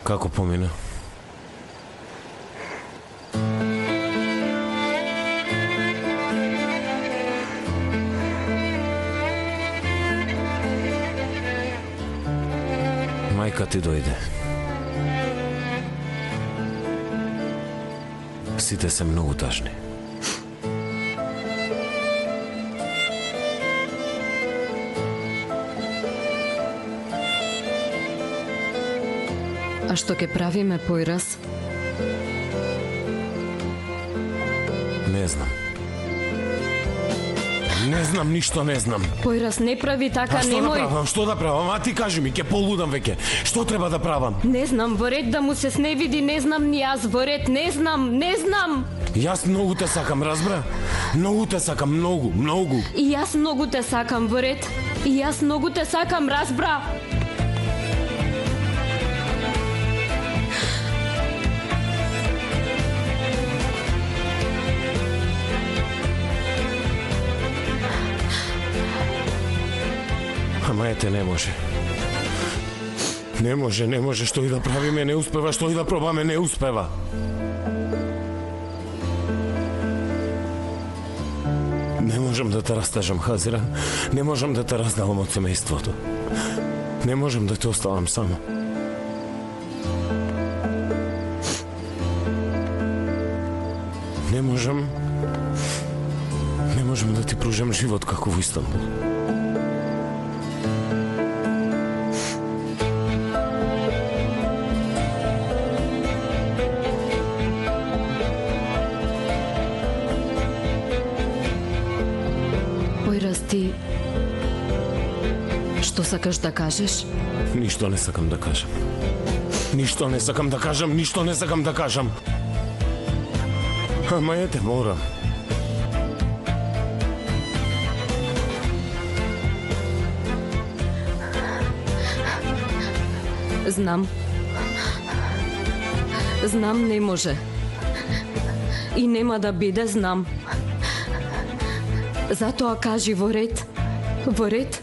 Како помина? Мајка ти дојде. Сите се многу тажни. А што ќе правиме, Појраз? Не знам. Не знам, ништо не знам. Појраз, не прави така, А што да немој. правам? Што да правам? А ти кажи ми, ќе полудам веќе. Што треба да правам? Не знам, во ред да му се сневиди, не знам ни јас, во ред, не знам. Јас многу те сакам, разбра? Многу те сакам, многу, многу. И јас многу те сакам, во ред. И јас многу те сакам, разбра. Ама ете, не може. Не може, што и да правиме, не успева, што и да пробаме, не успева. Не можам да те растажам, Хазира. Не можам да те раздавам од семејството. Не можам да те оставам само. Не можам да ти пружам живот како во Истанбул. Појраз, ти што сакаш да кажеш? Ништо не сакам да кажам. Ништо не сакам да кажам, ништо не сакам да кажам. Ама ете, морам. Знам, не може. И нема да биде, знам. Затоа кажи во ред. Во ред.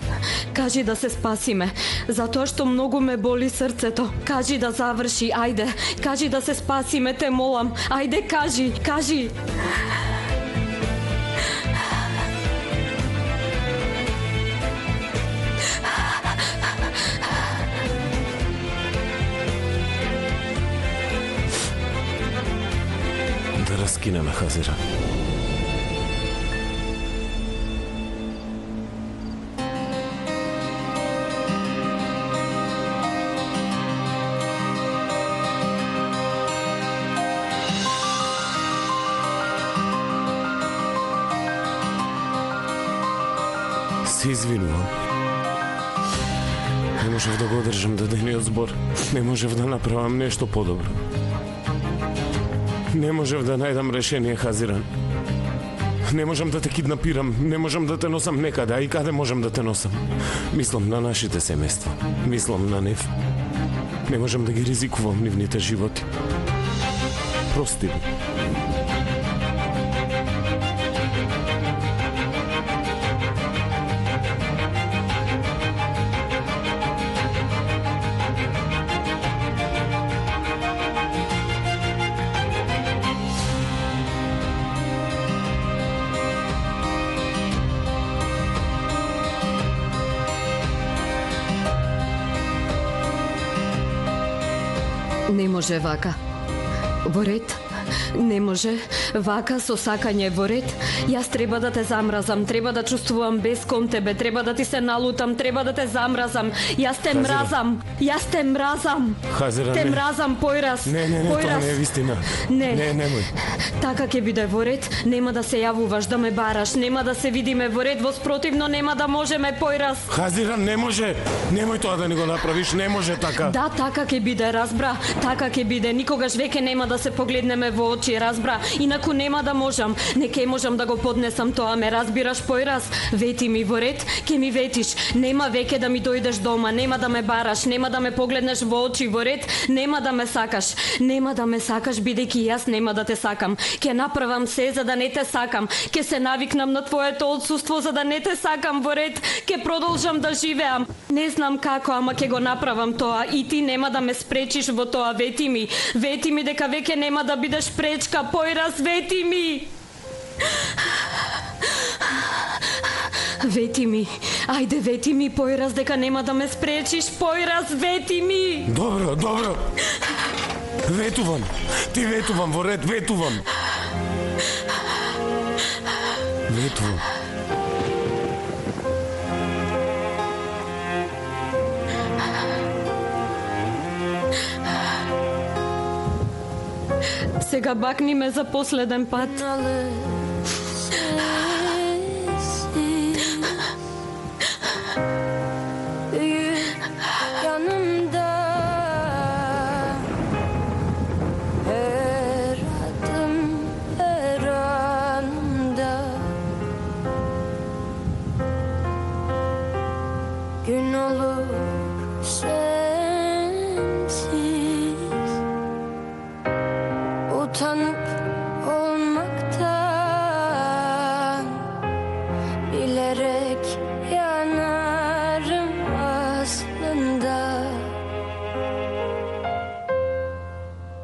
Кажи да се спасиме. Затоа што многу ме боли срцето. Кажи да заврши, ајде. Кажи да се спасиме, те молам. Ајде, кажи. Да раскинеме, Хазира. Се извинувам. Не можев да го одржам до дениот збор. Не можев да направам нешто подобро. Не можев да најдам решение, Хазиран. Не можам да те киднапирам, не можам да те носам некаде, а и каде можам да те носам? Мислам на нашите семејства. Мислам на нив. Не можам да ги ризикувам нивните животи. Прости ми. Не може вака. Во ред. Не може, вака со сакање во ред. Јас треба да те замразам, треба да чувствувам без кон тебе, треба да ти се налутам, треба да те замразам. Јас те мразам, јас те мразам. Хазира, Те не. мразам, појраз. Не, тоа не е вистина. Не. Не, немој. Така ќе биде во ред, нема да се јавуваш да ме бараш, нема да се видиме во ред, во спротивно нема да можеме, појраз. Хазира, не може. Немој тоа да не го направиш, не може така. Да, така ќе биде, разбра. Така ќе биде. Никогаш веќе нема да се погледнеме во очи, разбра. Инаку нема да можам. Не ќе можам да го поднесам тоа, ме разбираш, појраз. Вети ми во ред, ќе ми ветиш. Нема веќе да ми дојдеш дома, нема да ме бараш, нема да ме погледнеш во очи, во ред, нема да ме сакаш. Нема да ме сакаш бидејќи јас нема да те сакам. Ќе направам се за да не те сакам. Ќе се навикнам на твоето отсуство за да не те сакам, во ред. Ќе продолжам да живеам. Не знам како, ама ќе го направам тоа и ти нема да ме спречиш во тоа, вети ми. Вети ми дека веќе нема да бидеш пречка, појраз, вети ми. Вети ми. Ајде, вети ми, појраз, дека нема да ме спречиш, појраз, вети ми. Добро, добро. Ветувам. Ти ветувам во ред, ветувам. Ветувам. Сега бакни ме за последен пат. Yanımda her adım her anımda gün olur sensiz utanıp olmaktan bilerek yanarım aslında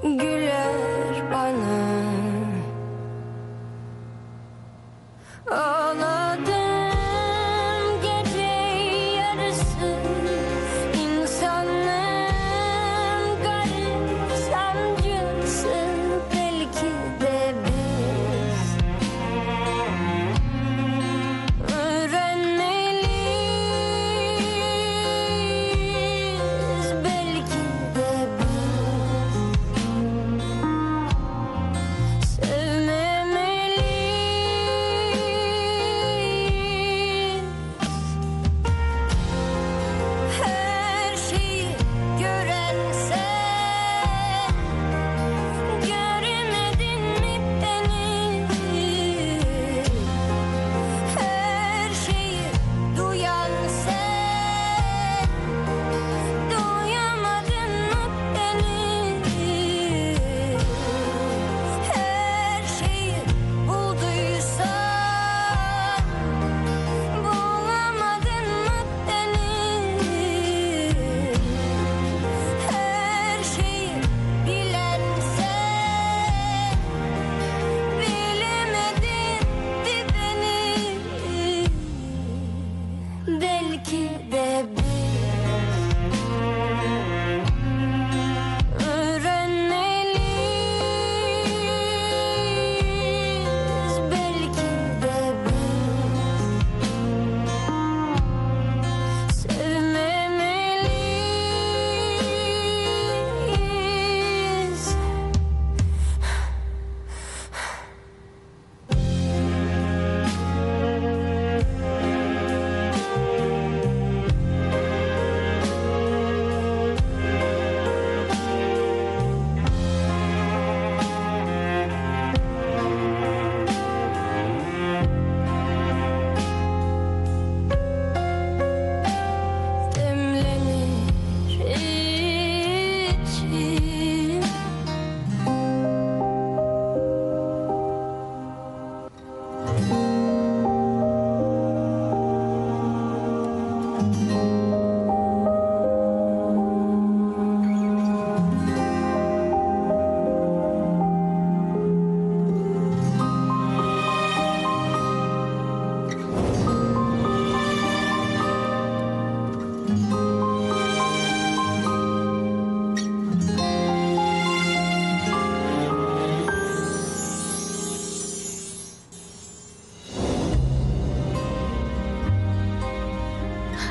güler bana ağladım gece yarısı insanlığın garip sancısı belki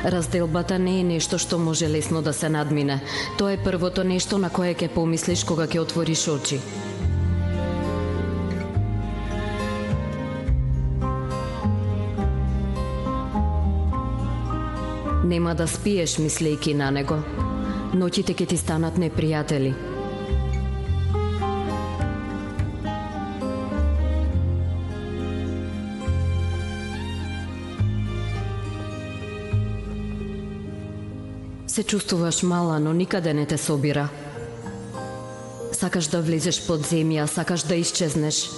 Разделбата не е нешто што може лесно да се надмине. Тоа е првото нешто на кое ќе помислиш кога ќе отвориш очи. Нема да спиеш мислејки на него. Ноќите ќе ти станат непријатели. Се чувствуваш мала, но никаде не те собира. Сакаш да влезеш под земја, сакаш да исчезнеш.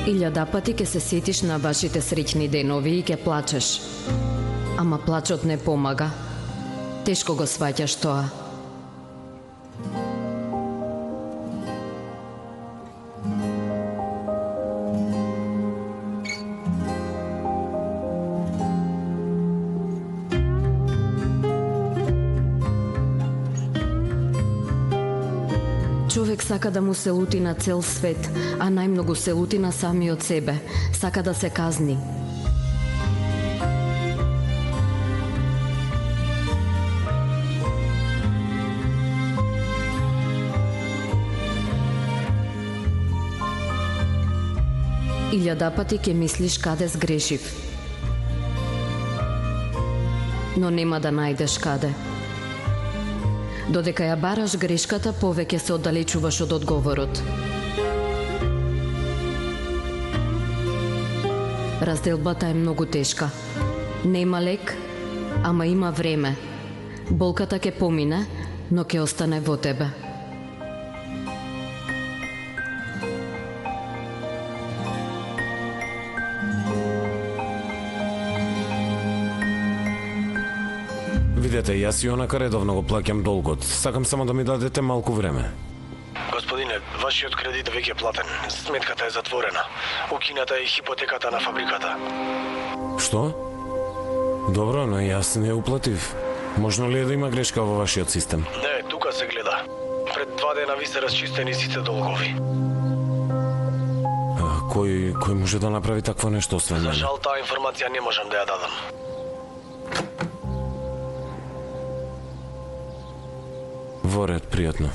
Илјада пати ќе се сетиш на вашите среќни денови и ќе плачеш. Ама плачот не помага. Тешко го сваќаш тоа. Човек сака да му се лути на цел свет, а најмногу се лути на самиот себе. Сака да се казни. Илјада пати ќе мислиш каде сгрешив. Но нема да најдеш каде. Додека ја бараш грешката, повеќе се оддалечуваш од одговорот. Разделбата е многу тешка. Нема лек, ама има време. Болката ќе помине, но ќе остане во тебе. Видете, јас и онака редовно го плаќам долгот. Сакам само да ми дадете малку време. Господине, вашиот кредит веќе платен. Сметката е затворена. Укината е хипотеката на фабриката. Што? Добро, но јас не уплатив. Можно ли е да има грешка во вашиот систем? Не, тука се гледа. Пред 2 дена ви се расчистени сите долгови. Кој може да направи такво нешто освен За мене? жал, таа информација не можам да ја дадам. Во ред, пријатно.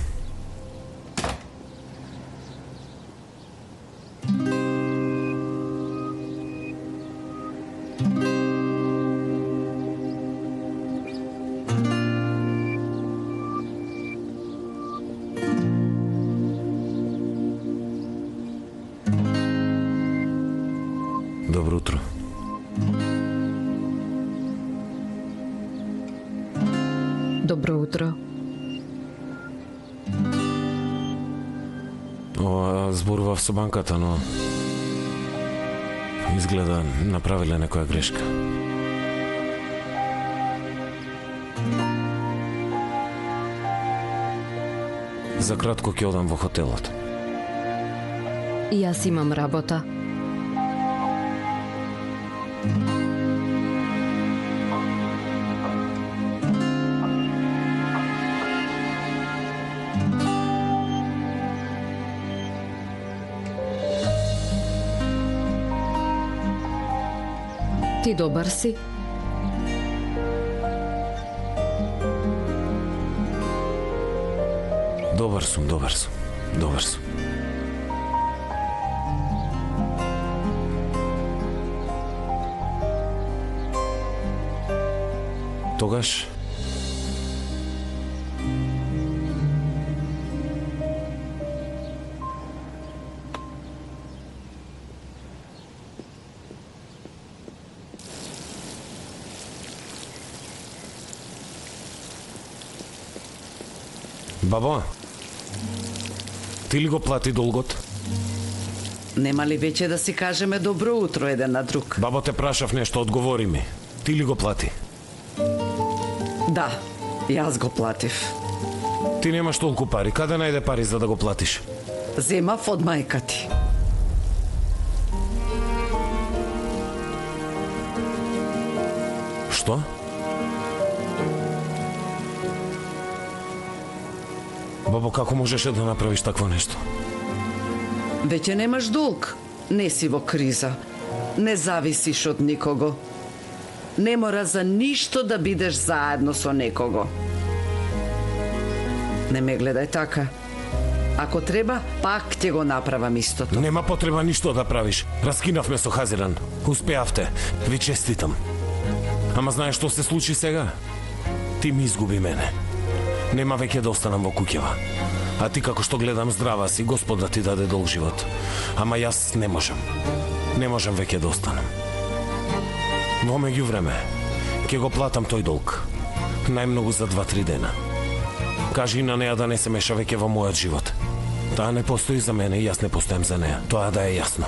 Добро утро. Добро утро. Ова зборував со банката, но изгледа направиле некоја грешка. За кратко ќе одам во хотелот. И јас имам работа. Ти добар си? Добар сум. Тогаш Бабо, ти ли го плати долгот? Нема ли веќе да си кажеме добро утро еден на друг? Бабо, те прашав нешто, одговори ми. Ти ли го плати? Да, јас го платив. Ти немаш толку пари. Каде најде пари за да го платиш? Земав од мајка ти. Што? Бабо, како можеше да направиш такво нешто? Веќе немаш долг. Не си во криза. Не зависиш од никого. Не мора за ништо да бидеш заедно со некого. Не ме гледај така. Ако треба, пак ќе го направам истото. Нема потреба ништо да правиш. Раскинавме со Хазиран. Успеавте. Ви честитам. Ама знаеш што се случи сега? Ти ми изгуби мене. Нема веќе да останам во куќева. А ти како што гледам здрава си, Господ да ти даде долг живот. Ама јас не можам. Не можам веќе да останам. Но меѓувреме, ќе го платам тој долг. Најмногу за 2-3 дена. Кажи на неа да не се меша веќе во мојот живот. Таа не постои за мене и јас не постојам за неа. Тоа да е јасно.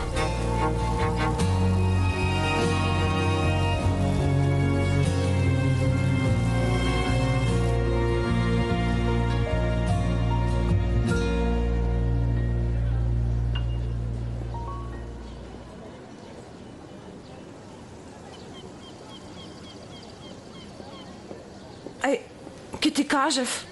Ај, ке ти кажев.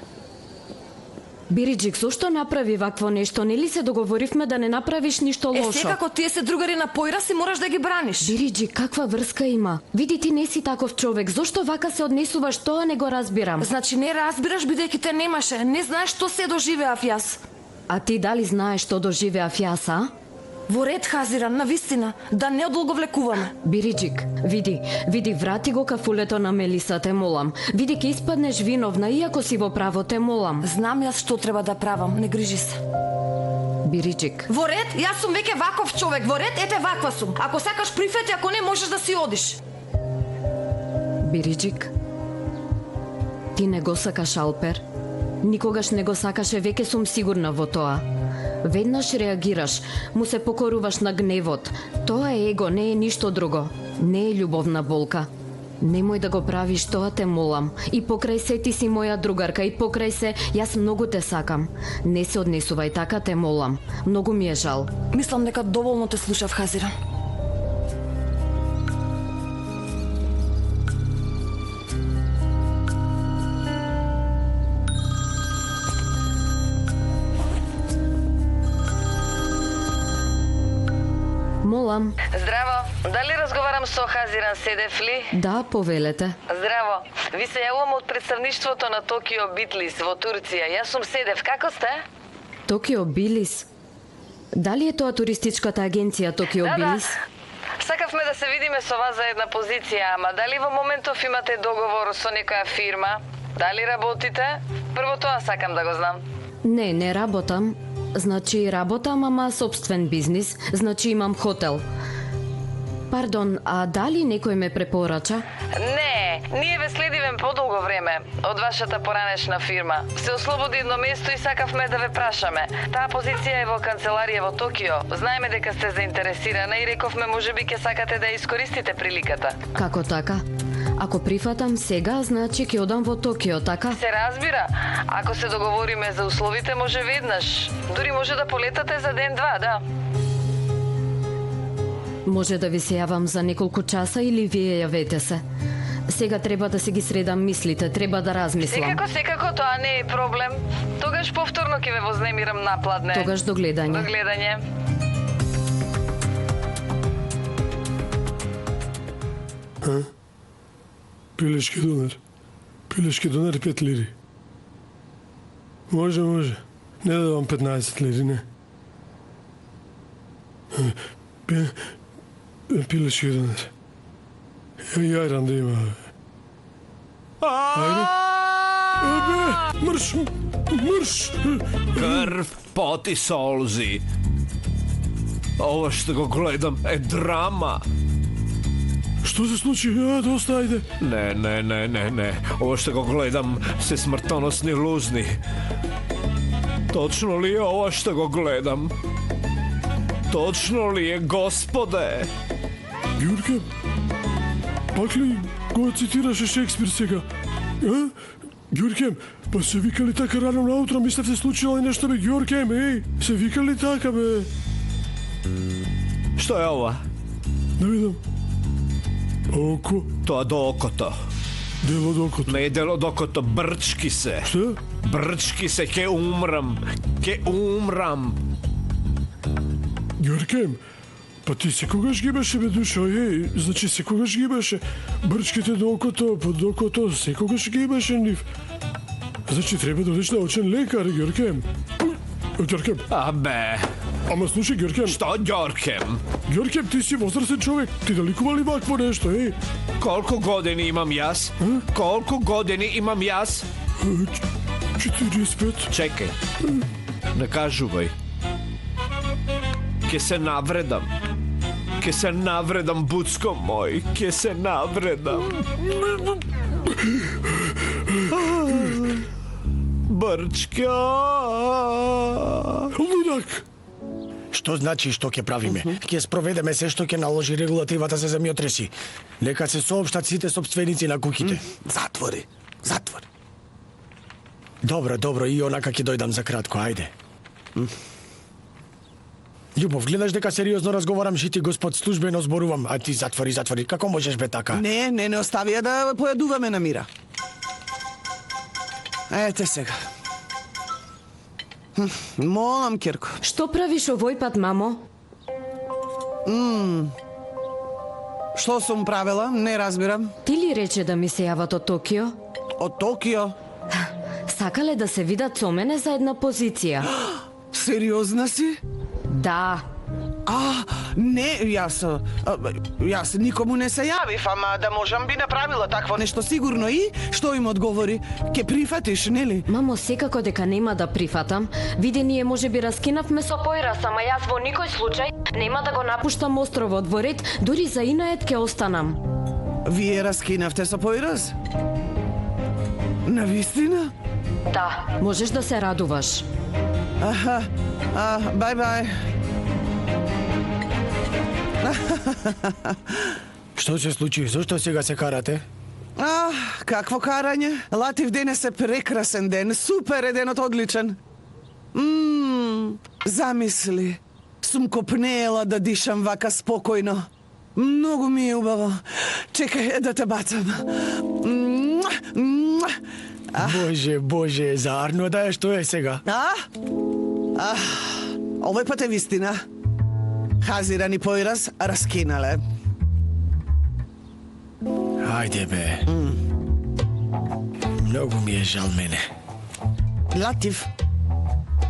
Бириджик, зошто направи вакво нешто? Нели се договоривме да не направиш ништо лошо? Секако тие се другари на појра си мораш да ги браниш. Бириджик, каква врска има? Види, ти не си таков човек. Зошто вака се однесуваш? Тоа не го разбирам. Значи не разбираш бидејќи те немаше. Не знаеш што се доживеав јас. А ти дали знаеш што доживеав јас, а? Во ред, Хазиран, навистина, да не одолговлекуваме. Бириджик, види, врати го кафулето на Мелиса, те молам. Види, ке испаднеш виновна, иако си во право, те молам. Знам јас што треба да правам, не грижи се. Бириджик. Во ред, јас сум веќе ваков човек, во ред, ете ваква сум. Ако сакаш прифати, ако не можеш да си одиш. Бириджик, ти не го сакаш Алпер. Никогаш не го сакаше, веќе сум сигурна во тоа. Веднаш реагираш, му се покоруваш на гневот. Тоа е его, не е ништо друго. Не е љубовна болка. Немој да го правиш тоа, те молам. И покрај се ти си моја другарка, и покрај се јас многу те сакам. Не се однесувај така, те молам. Многу ми е жал. Мислам дека доволно те слушав, Хазиран. Молам. Здраво, дали разговарам со Хазиран Седев ли? Да, повелете. Здраво, ви се јавувам од представништвото на Токио Битлис во Турција. Јас сум Седев, како сте? Токио Билис? Дали е тоа туристичката агенција Токио Билис? Сакавме да се видиме со вас за една позиција, ама дали во моментов имате договор со некоја фирма? Дали работите? Прво тоа сакам да го знам. Не работам. Значи работам, ама собствен бизнис. Значи имам хотел. Пардон, а дали некој ме препорача? Не, ние ве следиме подолго време од вашата поранешна фирма. Се ослободи едно место и сакавме да ве прашаме. Таа позиција е во канцеларија во Токио. Знаеме дека сте заинтересирана и рековме можеби ќе сакате да искористите приликата. Како така? Ако прифатам сега, значи ќе одам во Токио, така? Се разбира. Ако се договориме за условите, може веднаш. Дури може да полетате за ден-два, да. Може да ви се јавам за неколку часа или вие јавете се. Сега треба да се ги средам мислите, треба да размислам. Секако, тоа не е проблем. Тогаш повторно ќе ве вознемирам напладне. Тогаш до гледање. До гледање. Пилешки донер. Пилешки донер 5 лири. Може. Не давам 15 лири, не. Пилешки донер. И ајран да има. Ајде. Мрш! Крв, пот и солзи. Ова што го гледам е драма. Што се случи? Доста, ајде. Не. Ова што го гледам се смртоносни лузни. Точно ли е ова што го гледам? Точно ли е, Господе? Ѓурке, пак ли го цитираше Шекспир сега? Ѓурке, па се викали така рано наутро, мислев се случило и нешто, бе, Ѓурке, еј, се викали така, бе. Што е ова? Да видам. Око. Тоа до окото. Дело до окото. Не е дело до окото, брчки се. Што? Брчки се, ке умрам. Јоркем, па ти секогаш ги имаше бе душо, значи секогаш ги имаше. Брчките до окото, под окото, секогаш ги имаше нив. Значи треба да одиш на очен лекар, Ѓоркем. Ѓоркем, Абе, ама слушай, Ѓоркем. што Ѓоркем? Ѓоркем, ти си возрастен човек, ти да ликува ли вакво нешто, Колку години имам јас? Колку години имам јас? 45. Чекај, не кажувај. Ке се навредам. Ке се навредам, буцко мој. Ке се навредам. Брчка. Лудак! Што значи што ќе правиме? Ќе спроведеме се што ќе наложи регулативата за земјотреси. Нека се соопштат сите сопственици на куќите. Затвори. Добро, и онака ќе дојдам за кратко, ајде. Љубов, гледаш дека сериозно разговарам, ти господ службено зборувам, а ти затвори. Како можеш бе така? Не остави ја да појадуваме на мира. Ете сега. Молам, Кирко. Што правиш овој пат, мамо? Што сум правила? Не разбирам. Ти ли рече да ми се јават од Токио? Од Токио? Сакале да се видат со мене за една позиција. Сериозна си? Да. Не, јас никому не се јавив, ама да можам би направила такво нешто сигурно и што им одговори? Ке прифатиш, нели? Мамо, секако дека нема да прифатам. Види, ние може би раскинавме со Појрас, ама јас во никој случај нема да го напуштам островот во ред, дури за инаед ке останам. Вие раскинавте со Појрас? Навистина? Да, можеш да се радуваш. Бај. Што се случи? Зошто сега се карате? Какво карање? Латив денес е прекрасен ден, супер е денот, одличен. Замисли, сум копнеела да дишам вака спокојно. Многу ми е убаво. Чекај да те бацам. Боже, заарно да е, што е сега? Овој пат е вистина. Хазиран и Појрас раскинале. Ајде бе. Многу ми е жал мене. Латив,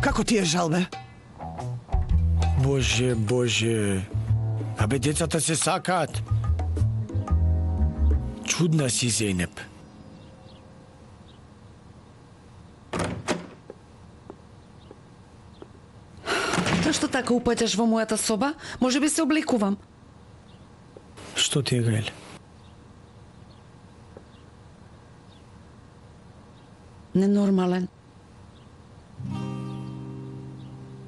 како ти е жал, бе? Боже. Абе, децата се сакаат. Чудна си, Зейнеп. Зашто така упаѓаш во мојата соба? Може би се облекувам. Што ти е, Гајле? Ненормален.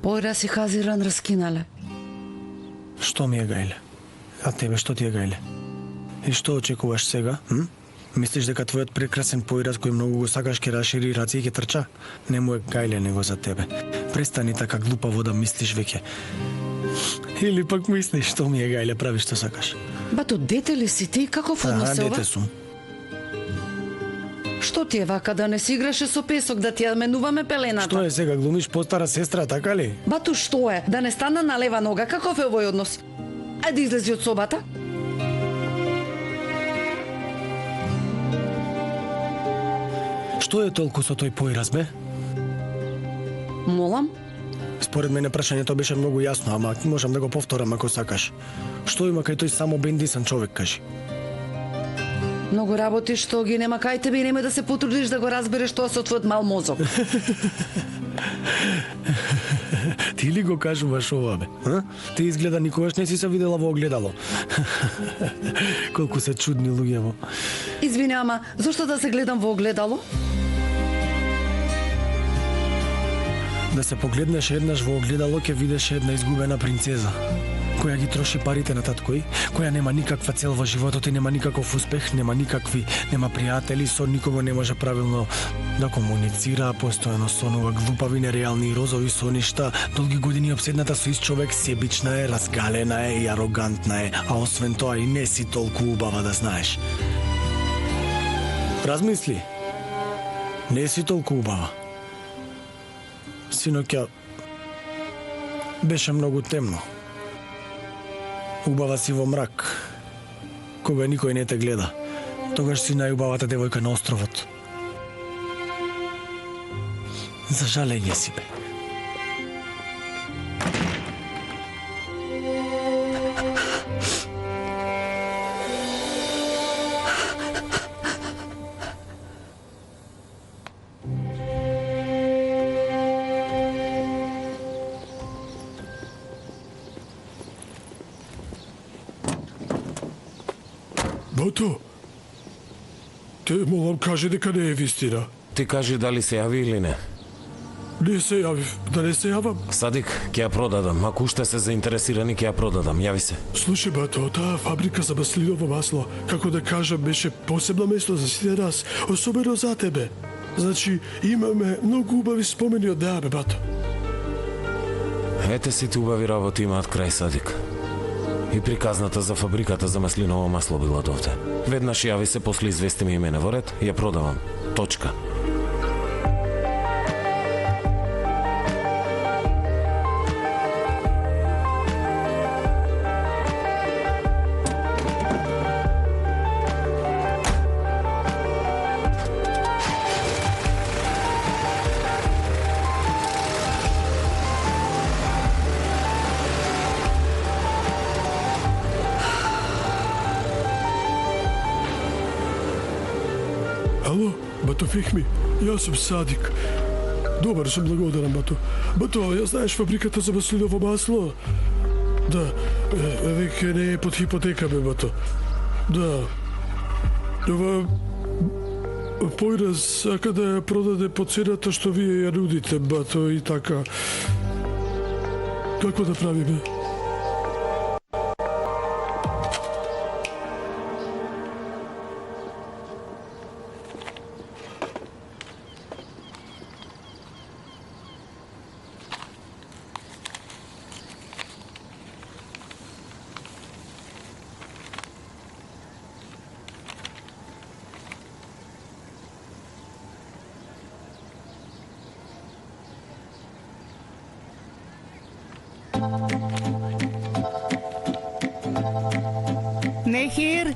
Појрас и Хазиран раскинале. Што ми е, Гајле? А тебе што ти е, Гајле? И што очекуваш сега? Мислиш дека твојот прекрасен Појрас кој многу го сакаш ке расшири раце и ке трча? Не му е, Гајле, него за тебе. Престани така глупаво да мислиш веќе. Или пак мислиш, што ми е, Гајле, прави што сакаш. Бато, дете ли си ти? Каков однос е ова? Дете сум. Што ти е вака, да не си играше со песок, да ти ја менуваме пелената? Што е сега, глумиш постара сестра, така ли? Бату, што е? Да не стана на лева нога? Каков е овој однос? Ајде излези од собата. Што е толку со тој Појрас, бе? Молам? Според мене прашањето беше многу јасно, ама можам да го повторам ако сакаш. Што има кај тој само бендисан човек, кажи? Многу работи што ги нема кај тебе и нема да се потрудиш да го разбереш тоа со твојот мал мозок. Ти ли го кажуваш ова, бе? Ти изгледа никогаш не си се видела во огледало. Колку се чудни луѓе. Извини, ама зошто да се гледам во огледало? Да се погледнеш еднаш во огледало, ќе видиш една изгубена принцеза, која ги троши парите на таткој, која нема никаква цел во животот и нема никаков успех, нема пријатели, со никого не може правилно да комуницира, постојано сонува глупави, нереални и розови соништа, долги години обседната со ист човек, себична е, разгалена е и арогантна е, а освен тоа и не си толку убава, да знаеш. Размисли. Не си толку убава. Синоќа беше многу темно. Убава си во мрак, кога никој не те гледа. Тогаш си најубавата девојка на островот. За жалење си, бе. Бато, те молам кажи дека не е вистина. Ти кажи дали се јави или не. Не се јавив, да не се јавам. Садик, ќе ја продадам. Ако уште се заинтересирани, ќе ја продадам. Јави се. Слушај, бато, таа фабрика за маслиново масло, како да кажам, беше посебно место за сите нас, особено за тебе. Значи, имаме многу убави спомени од неа, бе, бато. Ете сите убави работи имаат крај, Садик. И приказната за фабриката за маслиново масло била довде. Веднаш јави се, после извести ми имене во ред, ја продавам. Точка. Ало, бато Фихми, јас сум Садик. Добар сум, благодарам, бато. Бато, ја знаеш фабриката за маслиново масло? Да, веќе не е под хипотека, бе, бато. Да. Ова Појраз сака да ја продаде по цената што вие ја нудите, бато, и така. Како да правиме? Нехир?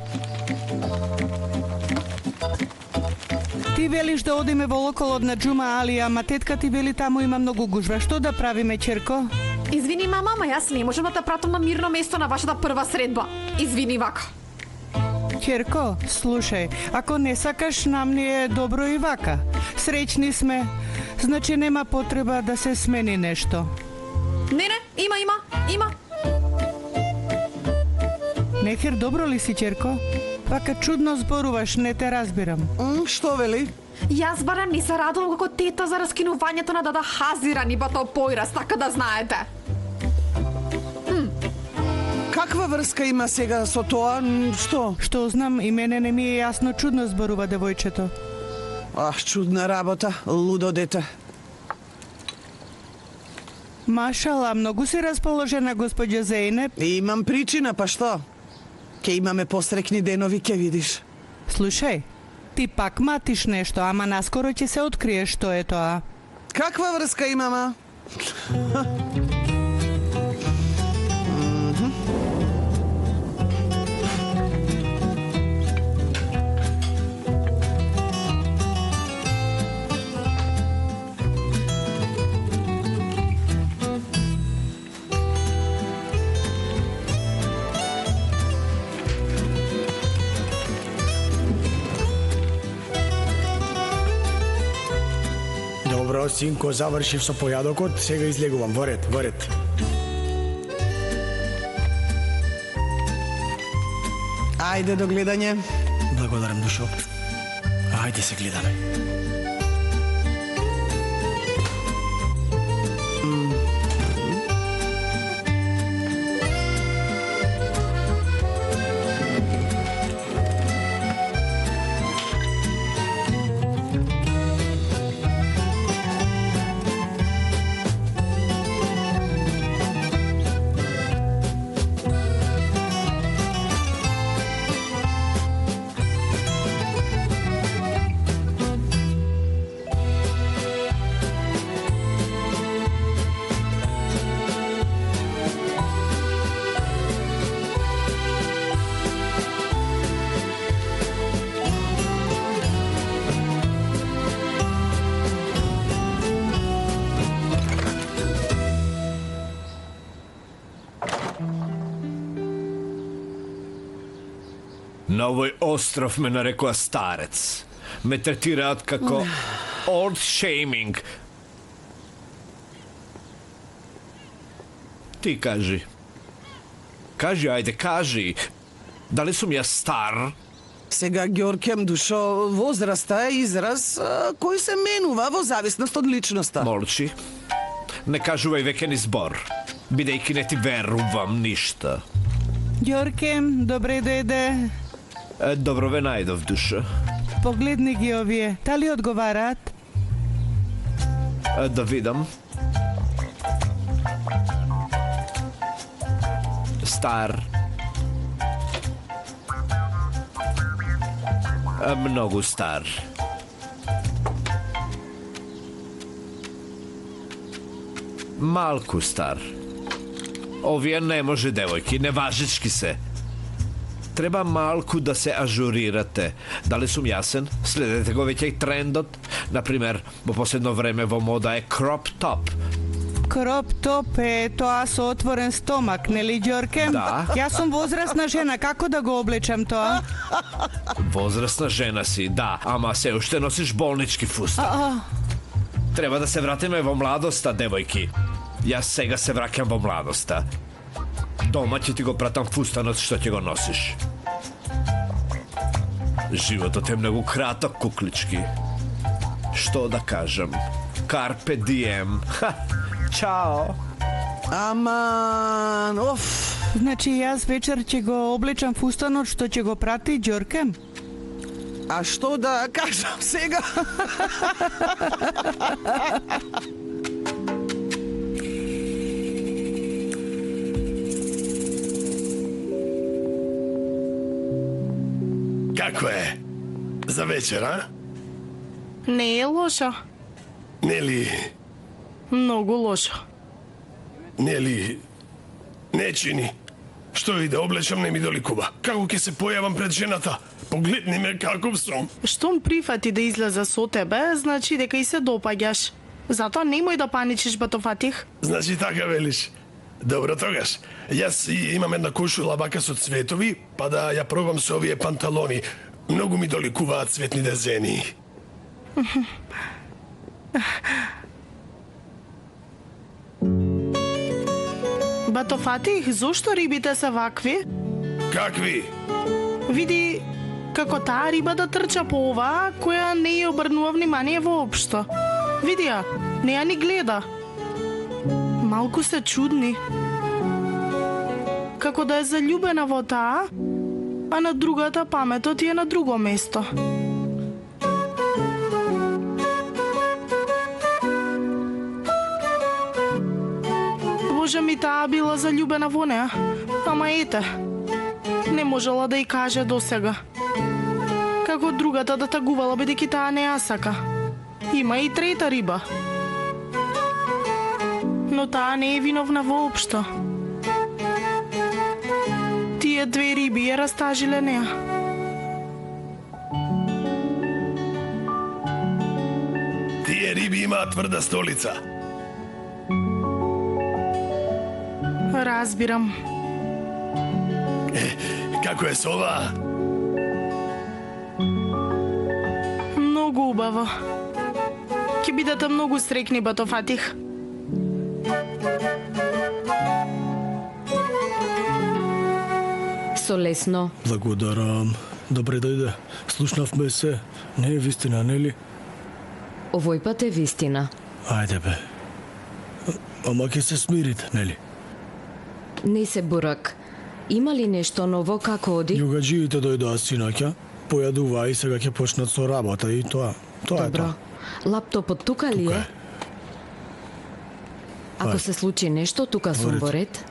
Ти велиш да одиме во локалот на Џума Али, ама тетка ти вели таму има многу гужва. Што да правиме, черко? Извини, мама, ама јас не можам да те пратам на мирно место на вашата прва средба. Извини, вака. Черко, слушај, ако не сакаш, нам ни е добро и вака. Среќни сме, значи нема потреба да се смени нешто. Не, има. Нехер, добро ли си, черко? Вака чудно зборуваш, не те разбирам. Што вели? Јас барем не се радувам како тета за раскинувањето на Дада Хазира ни бато Појраз, така да знаете. Каква врска има сега со тоа? Што? Што знам, и мене не ми е јасно, чудно зборува девојчето. Чудна работа, лудо дете. Машала, многу си расположена, господја Зейнеп. Имам причина, па што? Ке имаме посрекни денови, ке видиш. Слушај, ти пак матиш нешто, ама наскоро ќе се открие што е тоа. Каква врска имама? Добро, синко, завршив со појадокот, сега излегувам. Во ред, во ред. Ајде до гледање. Благодарам, душо. Ајде се гледаме. На овој остров ме нарекува старец. Ме третираат како old shaming. Ти кажи. Кажи, ајде, кажи. Дали сум ја стар? Сега, Ѓоркем, душо, возраста е израз кој се менува во зависност од личноста. Молчи. Не кажувај веќе ни збор, бидејќи не ти верувам ништа. Ѓоркем, добре дојде. Добро ве најдов, душа. Погледни ги овие, дали одговараат? Да видам. Стар. Многу стар. Малку стар. Овие не може, девојки, неважички се. Треба малку да се ажурирате. Дали сум јасен? Следете го веќе и трендот. Например, во последно време во мода е кроп топ. Кроп топ е тоа со отворен стомак, нели, Ѓоркем? Да. Јас сум возрастна жена, како да го облечам тоа? Возрастна жена си, да, ама се уште носиш болнички фустан. Треба да се вратиме во младоста, девојки. Јас сега се враќам во младоста. Дома ќе ти го пратам фустанот што ќе го носиш. Животот е многу краток, куклички. Што да кажам? Карпе дием. Чао. Аман, оф. Значи јас вечер ќе го облечам фустанот што ќе го прати Ѓоркем? А што да кажам сега? Како е? За вечер, а? Не е лошо. Нели, Многу лошо. нели, не чини. Што и да облечам не ми доликува. Како ќе се појавам пред жената? Погледни ме каков сум. Штом прифати да излезе со тебе, значи дека и се допаѓаш. Затоа немој да паничиш, Батофатих. Значи така велиш. Добро тогаш. Јас имам една кошула вака со цветови, па да ја пробам со овие панталони. Многу ми доликуваат цветните зени. Батофатих, зошто рибите се вакви? Какви? Види како таа риба да трча по оваа, која не ја обрнува внимание воопшто. Види ја, не ја ни гледа. Малку се чудни. Како да е заљубена во таа, а на другата паметот е на друго место. Боже ми, таа била заљубена во неа, ама ете, не можела да ја каже досега. Како другата да тагувала бидејќи таа не ја сака. Има и трета риба. Но таа не е виновна воопшто. Тие две риби ја растажиле неа. Тие риби имаат тврда столица. Разбирам. Како е со оваа? Многу убаво. Ќе бидете многу срекни, Батофатих. Со лесно. Благодарам. Добре дојде. Слушнавме се. Не е вистина, нели? Овој пат е вистина. Ајде бе. Ама ќе се смирите, нели? Не се бурак. Има ли нешто ново, како оди? Југаджиите дојдоа синоќа, појадуваа и сега ќе почнат со работа и тоа. Тоа Добро. е тоа. Лаптопот тука ли Тука е? е. Ако Ајде. се случи нешто, тука сум Во во ред. ред.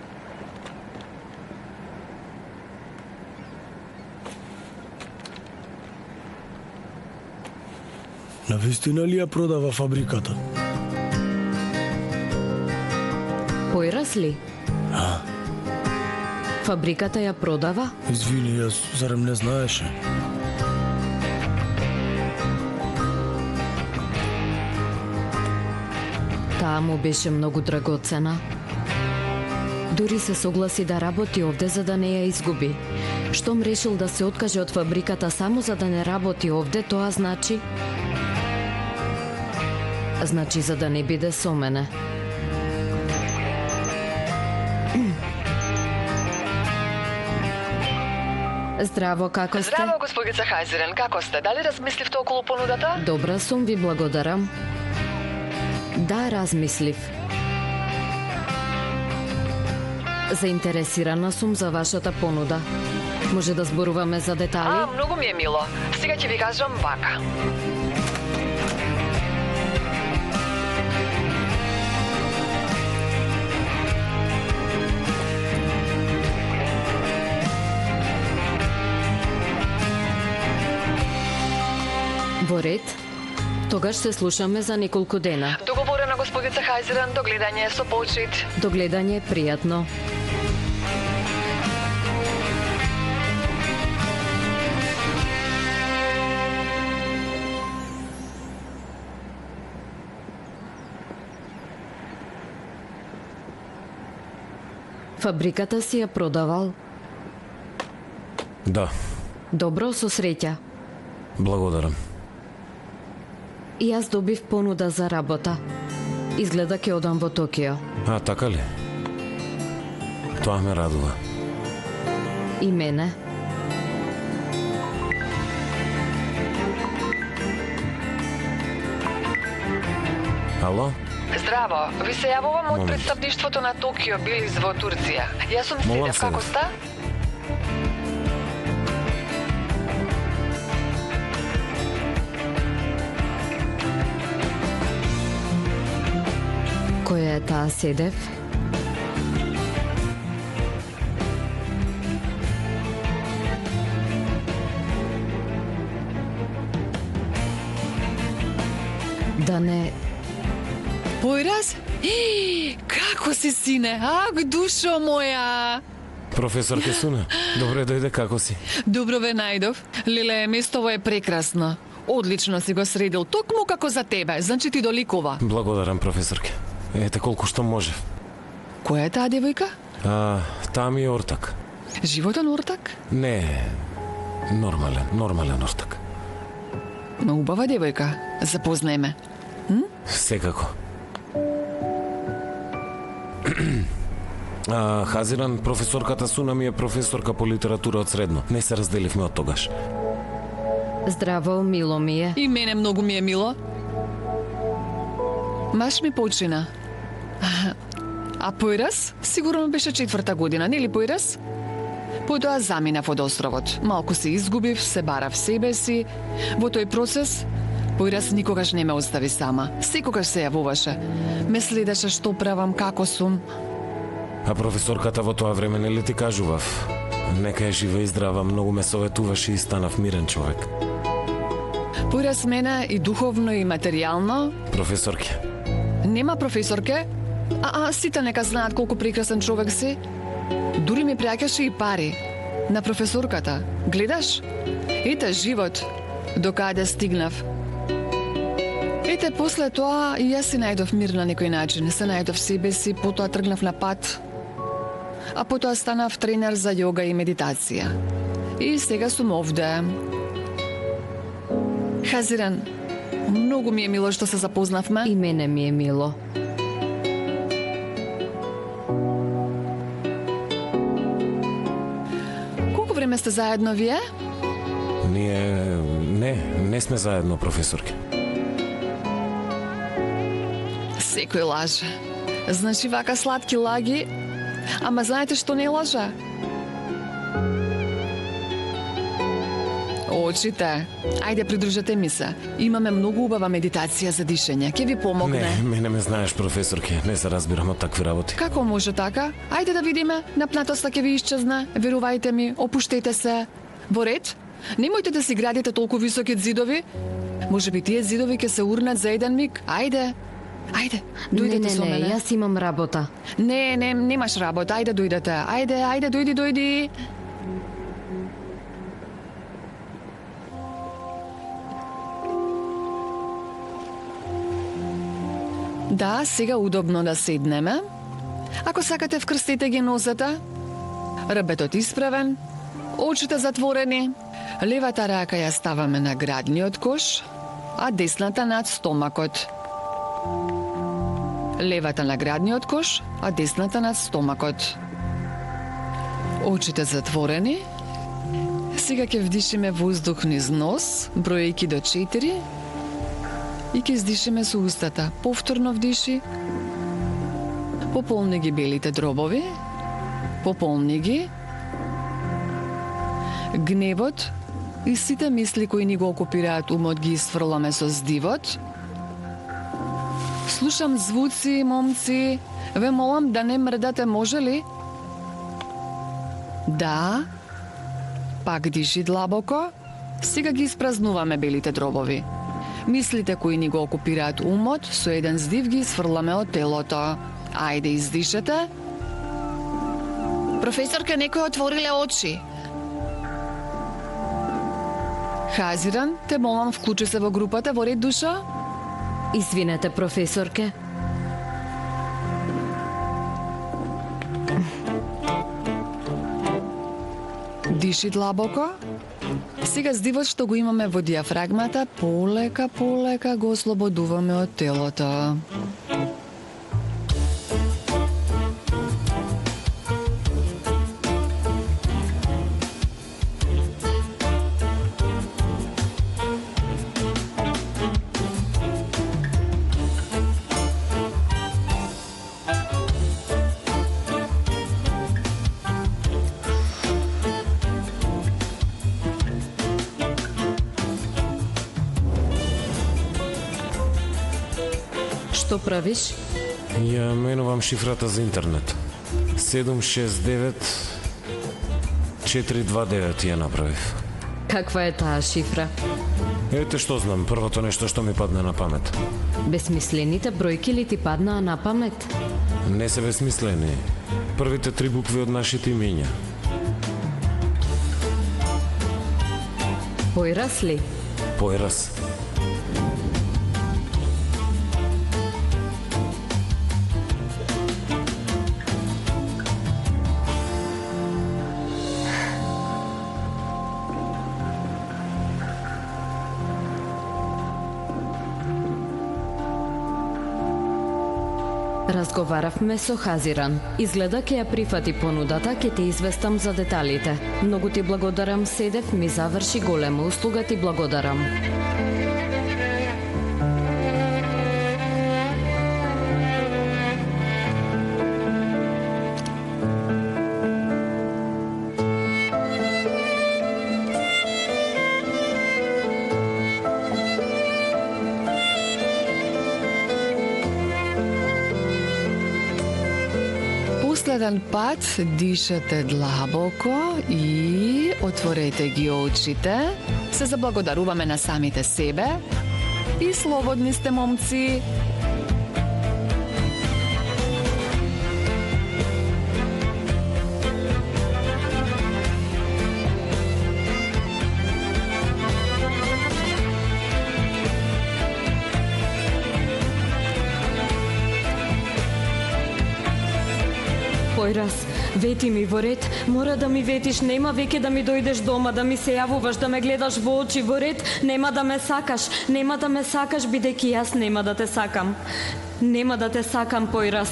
Навистина ли ја продава фабриката? Појрас ли? Фабриката ја продава? Извини, јас зарем не знаеше. Таа му беше многу драгоцена. Дури се согласи да работи овде за да не ја изгуби. Штом решил да се откаже од фабриката само за да не работи овде, тоа значи... Значи за да не биде со мене. Здраво, како сте? Здраво, господица Хајзерен, како сте? Дали размисливте околу понудата? Добра сум, ви благодарам. Да, размислив. Заинтересирана сум за вашата понуда. Може да зборуваме за детали? Многу ми е мило. Сега ќе ви кажам вака. Во ред. Тогаш се слушаме за неколку дена. Договорено, господица Хајзерен, до гледање со почит. До гледање, пријатно. Фабриката си ја продавал? Да, Добро, со среќа. благодарам. И јас добив понуда за работа. Изгледа ќе одам во Токио. А, така ли? Тоа ме радува. И мене. Ало? Здраво, ви се јавувам од Момент. представништвото на Токио Билис во Турција. Јас сум Молам Седев, се. како ста? Која е таа Седев? Да не... Појраз? Како си, сине? Ак, душо моја! Професор Кесуна, добре дојде, како си? Добро ве најдов. Леле, место е прекрасно. Одлично си го средил, токму како за тебе, значи ти доликува. Благодарам, професорке. Ете колку што можев. Која е таа девојка? Таа ми е ортак. Животен ортак? Не, нормален ортак. Но убава девојка. Запознај ме. Секако. Хазиран, професорката Суна ми е професорка по литература од средно. Не се разделивме од тогаш. Здраво, мило ми е. И мене многу ми е мило. Маш ми почина. А Појраз? Сигурно беше 4-та година, нели Појраз? Потоа заминав од островот. Малку се изгубив, се барав себе си. Во тој процес, Појраз никогаш не ме остави сама. Секогаш се јавуваше. Ме следеше што правам, како сум. А професорката во тоа време нели ти кажував? Нека е жива и здрава, многу ме советуваше и станав мирен човек. Појраз мене и духовно и материјално. Професорке. Нема професорке, сите нека знаат колку прекрасен човек си. Дури ми праќаше и пари. На професорката. Гледаш? Ете живот. Докаде стигнав. Ете, после тоа и јас си најдов мир на некој начин. Се најдов себе си, потоа тргнав на пат. А потоа станав тренер за јога и медитација. И сега сум овде. Хазиран, многу ми е мило што се запознавме. И мене ми е мило. Колку време сте заедно вие? Ние... Не сме заедно, професорке. Секој лаже. Значи вака сладки лаги, ама знаете што не лажа? Очите. Ајде, придружете ми се. Имаме многу убава медитација за дишење. Ке ви помогне. Не, мене ме знаеш, професорке. Не се разбирам од такви работи. Како може така? Ајде да видиме. Напнатоста ќе ви исчезне. Верувајте ми, опуштете се. Во ред? Немојте да си градите толку високи зидови. Може би тие зидови ќе се урнат за еден миг. Ајде. Ајде, дојдете со мене. Не, јас имам работа. Не, немаш работа. Ајде, дојдете. Ајде, дојди. Да, сега удобно да седнеме. Ако сакате, вкрстете ги нозете. Рбетот исправен. Очите затворени. Левата рака ја ставаме на градниот кош, а десната над стомакот. Левата на градниот кош, а десната над стомакот. Очите затворени. Сега ќе вдишиме воздух низ нос, броејќи до 4, и ќе издишиме со устата. Повторно вдиши. Пополни ги белите дробови. Пополни ги. Гневот и сите мисли кои ни го окупираат умот ги изфрламе со здивот. Слушам звуци, момци. Ве молам да не мрдате, може ли? Да. Пак диши длабоко. Сега ги испразнуваме белите дробови. Мислите кои ни го окупираат умот, со еден здив ги изфрламе од телото. Ајде, издишете. Професорка, некој отвориле очи. Хазиран, те молам, вклучи се во групата, во ред, душа. Извинете, професорке. Диши длабоко. Сега здивот што го имаме во диафрагмата, полека го ослободуваме од телото. Што правиш? Ја менувам шифрата за интернет. 769 429 ја направив. Каква е таа шифра? Ете што знам, првото нешто што ми падне на памет. Бесмислените бројки ли ти паднаа на памет? Не се бесмислени. Првите 3 букви од нашите имења. Појрас ли? Појрас. Разговаравме со Хазиран. Изгледа ќе ја прифати понудата, ќе те известам за деталите. Многу ти благодарам, Седев, ми заврши голема услуга, ти благодарам. Последен пат дишете длабоко и отворете ги очите. Се заблагодаруваме на самите себе и слободни сте, момци. Појрас, вети ми во ред, мора да ми ветиш, нема веќе да ми дојдеш дома, да ми се јавуваш, да ме гледаш во очи, во ред, нема да ме сакаш, бидејќи јас нема да те сакам. Нема да те сакам, Појрас.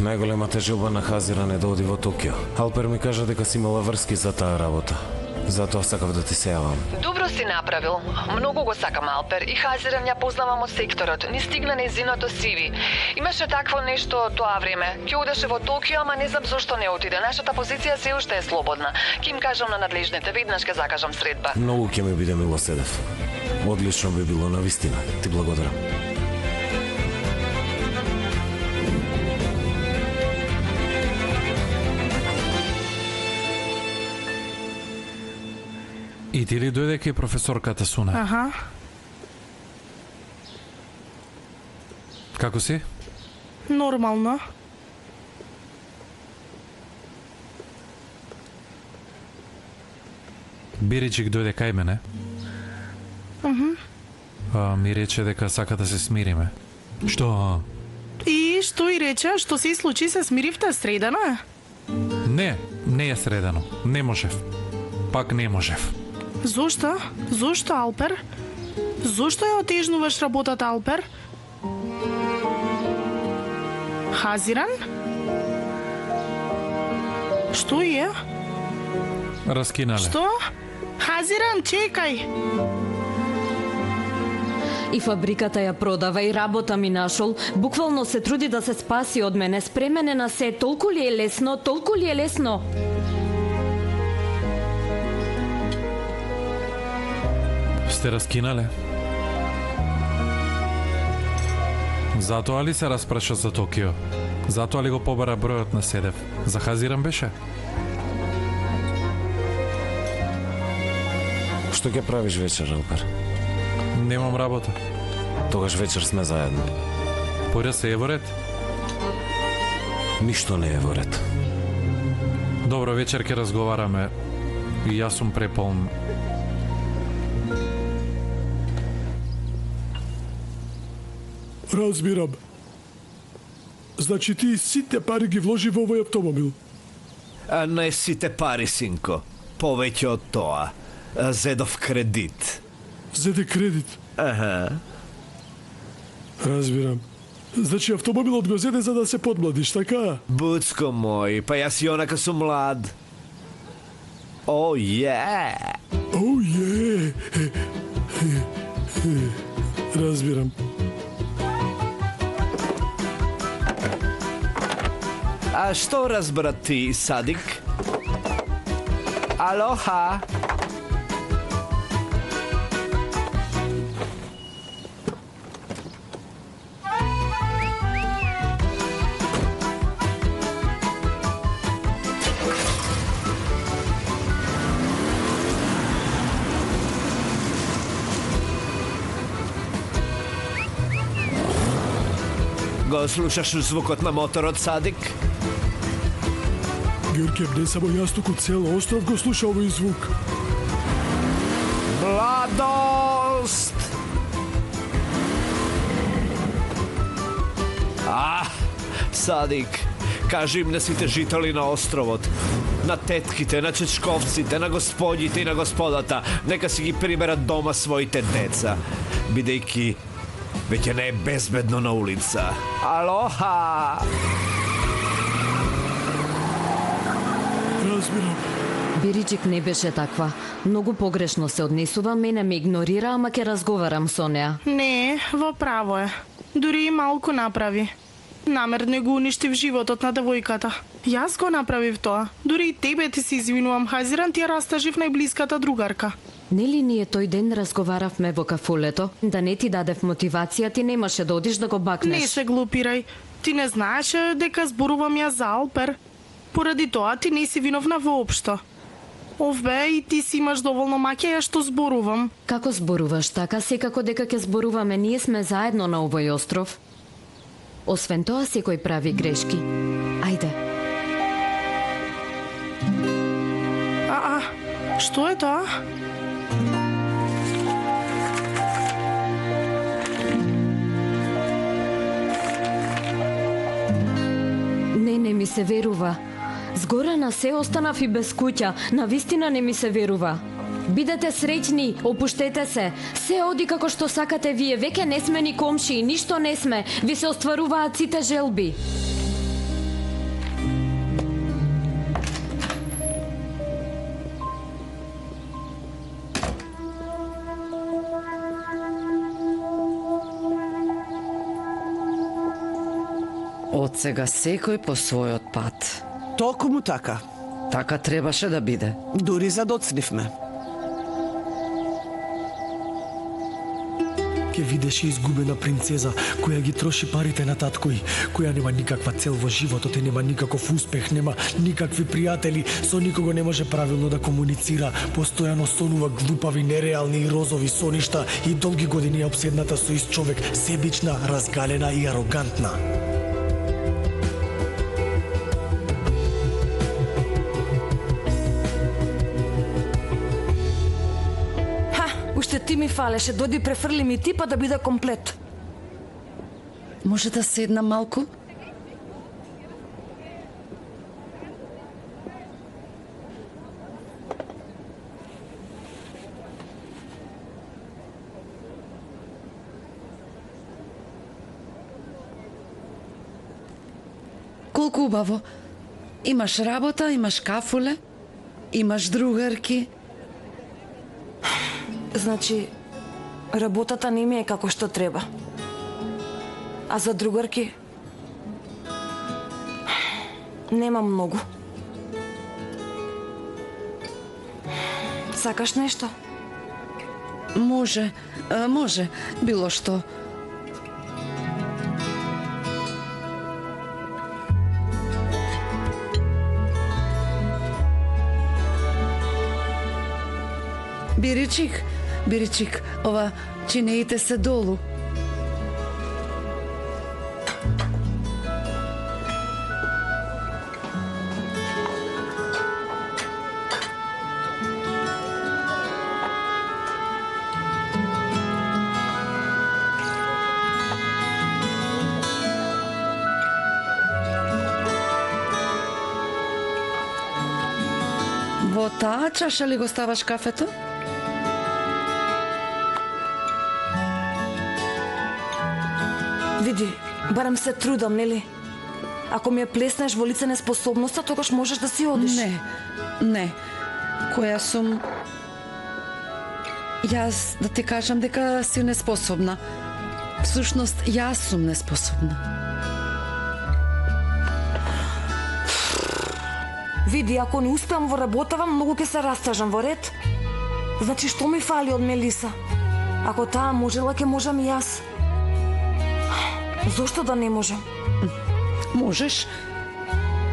Најголемата желба на Хазиран е да оди во Токио. Алпер ми кажа дека си имала врски за таа работа. Затоа сакав да ти се јавам. Добро си направил. Многу го сакам Алпер и Хазиран ја познавам од секторот. Ни стигна нејзиното CV. Имаше такво нешто тоа време. Ќе одеше во Токио, ама не знам зошто не отиде. Нашата позиција се уште е слободна. Ќе им кажам на надлежните, веднаш ќе закажам средба. Многу ќе ми биде мило, Седев. Одлично би било, навистина. Ти благодарам. И ти ли дојде кај професорката Суна? Аха. Како си? Нормално. Биричик дојде кај мене. Ми рече дека сака да се смириме. Што? И што и рече, што се случи, се смиривте средана? Не е средано. Не можев. Пак не можев. Зошто? Зошто, Алпер? Зошто ја отежнуваш работата, Алпер? Хазиран? Што е? Раскинале. Што? Хазиран, чекај! И фабриката ја продава, и работа ми нашол. Буквално се труди да се спаси од мене. Спремен е на се. Толку ли е лесно? Толку ли е лесно? Сте раскинале? Затоа ли се распраша за Токио? Затоа ли го побара бројот на Седев? За Хазиран беше? Што ќе правиш вечер, Алпер? Немам работа. Тогаш вечер сме заедно. Појде се е во ред? Ништо не е во ред. Добро, вечер ќе разговараме. И јас сум преполн. Разбирам. Значи ти сите пари ги вложи во овој автомобил? А не сите пари, синко. Повеќе од тоа. Зедов кредит. Зеде кредит? Аха. Разбирам. Значи автомобилот го зеде за да се подмладиш, така? Буцко мој, па јас и онака сум млад. О, је! О, је! Разбирам. А што разбра ти, Садик? Алоха! Го слушаш звукот на моторот, Садик? Георгиев, не само јас, туку цел остров го слуша овој звук. Младост! Садик, кажи им на сите жители на островот, на тетките, на чечковците, на господите и на господата, нека си ги приберат дома своите деца, бидејќи веќе не е безбедно на улица. Алоха! Разбирам. Бириджик не беше таква. Многу погрешно се однесува, мене ме игнорира, ама ќе разговарам со неа. Не, во право е. Дури и малку направи. Намерно го уништив животот на девојката. Јас го направив тоа. Дури и тебе ти се извинувам, Хазиран, ти ја растажив најблиската другарка. Нели ние тој ден разговаравме во кафулето? Да не ти дадев мотивација, ти немаше да одиш да го бакнеш. Не се глупирај. Ти не знаеше дека зборувам ја за Алпер. Поради тоа ти не си виновна воопшто. Овбе, и ти си имаш доволно маќа ја што зборувам. Како зборуваш така? Секако дека ќе зборуваме, ние сме заедно на овој остров. Освен тоа, секој прави грешки. Ајде. Што е тоа? Не ми се верува. Згора на се останав и без куќа. Навистина не ми се верува. Бидете среќни, опуштете се. Се оди како што сакате вие. Веќе не сме ни комши, ништо не сме. Ви се остваруваат сите желби. Од сега секој по својот пат. Токму така. Така требаше да биде. Дури задоцнивме. Ке видеше изгубена принцеза, која ги троши парите на таткој, која нема никаква цел во животот и нема никаков успех, нема никакви пријатели, со никого не може правилно да комуницира, постојано сонува глупави, нереални и розови соништа и долги години е обседната со ист човек, себична, разгалена и арогантна. уште ти ми фалеше, дојди префрли ми ти па да биде комплет. Може да седнам малку? Колку убаво. Имаш работа, имаш кафуле, имаш другарки. Значи, работата не ми е како што треба. А за другарки? Немам многу. Сакаш нешто? Може, било што. Биричик, ова чинеите се долу. Во таа чаша ли го ставаш кафето? Види, барем се трудам, нели? Ако ми ја плеснеш во лице неспособноста, тогаш можеш да си одиш. Не. Која сум... Јас да ти кажам дека си неспособна. Всушност, јас сум неспособна. Види, ако не успеам во работава, многу ќе се растажам, во ред? Значи, што ми фали од Мелиса? Ако таа можела, ќе можам и јас. Зошто да не можам? Можеш.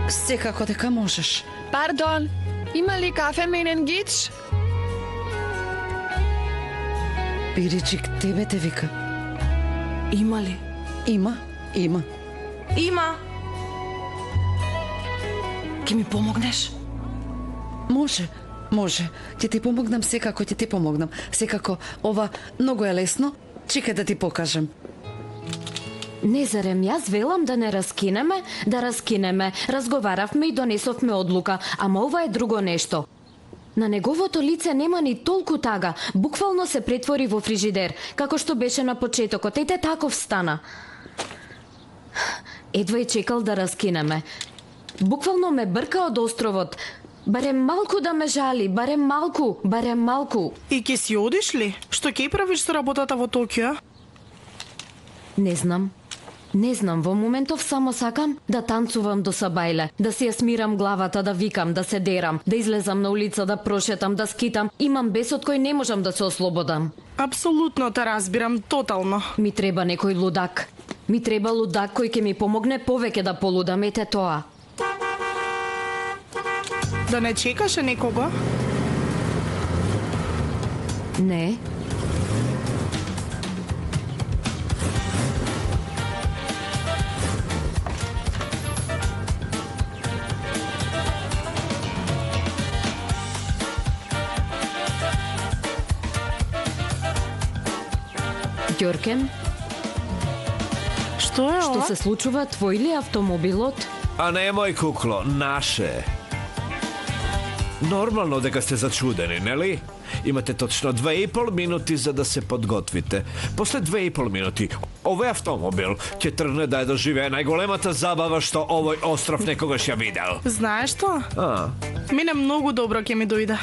Секако дека можеш. Пардон, има ли кафе Мененгич? Биричик, тебе те вика. Има ли? Има. Има! Ке ми помогнеш? Може. Ќе ти помогнам, секако ќе ти помогнам. Секако, ова многу е лесно. Чекај да ти покажам. Не зарем, јас велам да не раскинеме, да раскинеме. Разговаравме и донесовме одлука, ама ова е друго нешто. На неговото лице нема ни толку тага, буквално се претвори во фрижидер, како што беше на почетокот, ете таков стана. Едва и чекал да раскинеме. Буквално ме брка од островот. Барем малку да ме жали, барем малку. И ќе си одиш ли? Што ќе правиш со работата во Токио? Не знам, во моментов само сакам да танцувам до сабајле, да си ја смирам главата, да викам, да се дерам, да излезам на улица, да прошетам, да скитам. Имам бес од кој не можам да се ослободам. Апсолутно те разбирам, тотално. Ми треба некој лудак. Ми треба лудак кој ќе ми помогне повеќе да полудам, ете тоа. Да не чекаше некого? Не. Ѓоркен? Што е ова? Што се случува? Твој ли автомобилот? А не мој кукло, наше. Нормално дека сте зачудени, нели? Имате точно 2,5 минути за да се подготвите. После 2,5 минути, овој автомобил ќе тргне да ја доживее најголемата забава што овој остров некогаш ја видел. Знаеш што? Мене многу добро ќе ми дојде.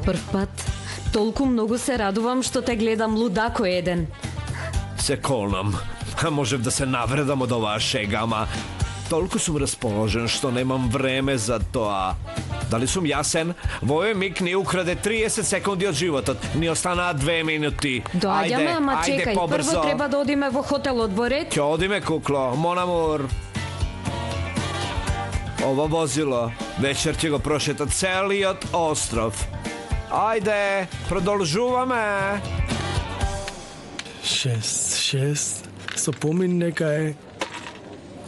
Прв пат. Толку многу се радувам што те гледам лудако еден. Се колнам. А можев да се навредам од оваа шега, ама толку сум расположен што немам време за тоа. Дали сум јасен? Во овој миг ни украде 30 секунди од животот. Ни останаа 2 минути. Доаѓаме, ама чекај, побрзо. прво треба да одиме во хотелот, во ред? Ќе одиме, кукло, мон амур. Ова возило вечер ќе го прошета целиот остров. Ајде, продолжуваме. 6. Со помин нека е.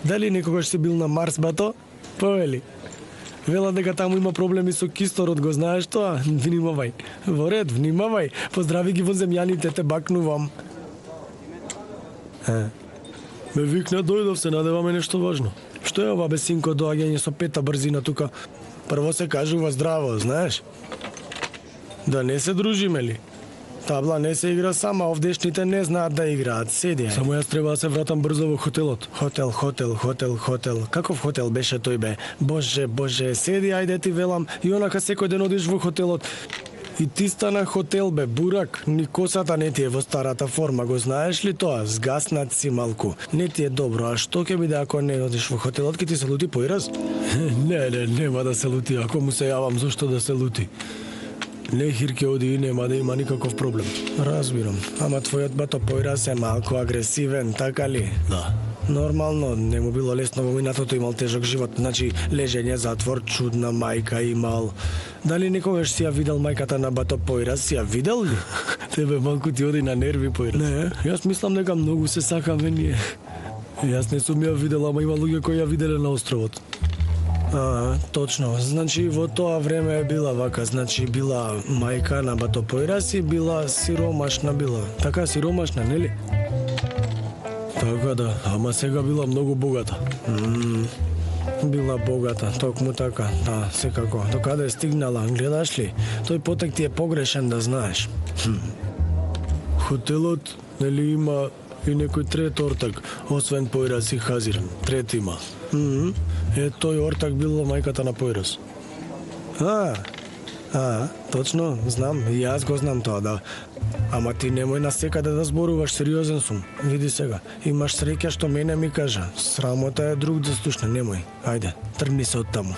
Дали некогаш си бил на Марс, бато? Повели. Вела дека таму има проблеми со кисторот, го знаеш тоа? Внимавај. Во ред, внимавај. Поздрави ги во земјаните, те бакнувам. Ме викна, дојдов, се надеваме нешто важно. Што е ова, бе, синко, доаѓање со пета брзина тука? Прво се кажува здраво, знаеш? Да не се дружиме ли? Табла не се игра сама, овдешните не знаат да играат, седија. Само јас треба да се вратам брзо во хотелот. Хотел. Каков хотел беше тој, бе? Боже, седи, ајде ти велам, и онака секој ден одиш во хотелот. И ти стана хотел, бе, бурак. Ни косата не ти е во старата форма, го знаеш ли тоа? Згаснат си малку. Не ти е добро, а што ќе биде ако не одиш во хотелот, ќе ти се лути поираз? Не, нема да се лути, ако му се јавам, зошто да се лути? Не, Хирке, оди и нема да има никаков проблем. Разбирам, ама твојот бато поираз е малку агресивен, така ли? Да. Нормално, не му било лесно во минатото, имал тежок живот, значи лежење, затвор, чудна мајка имал. Дали некогаш си ја видел мајката на бато поираз, си ја видел ли? Тебе малку ти оди на нерви поираз. Не, јас мислам дека многу се сакаме ние. Јас не сум ја видел, ама има луѓе кои ја виделе на островот. Точно. Значи во тоа време била вака, значи била мајка на бато поираз и била сиромашна била. Така сиромашна, нели? Така да, ама сега била многу богата. Била богата, токму така, да, секако. До каде стигнала, гледаш ли? Тој потек ти е погрешен, да знаеш. Хотелот, нели има и некој трет ортак, освен поираз и Хазир. Трет има. Е, тој ортак била мајката на поираз. Точно, знам, и јас го знам тоа, да. Ама ти немој на секаде да зборуваш, сериозен сум. Види сега, имаш среќа што мене ми кажа. Срамота е друг да слушне, немој. Ајде, тргни се од таму.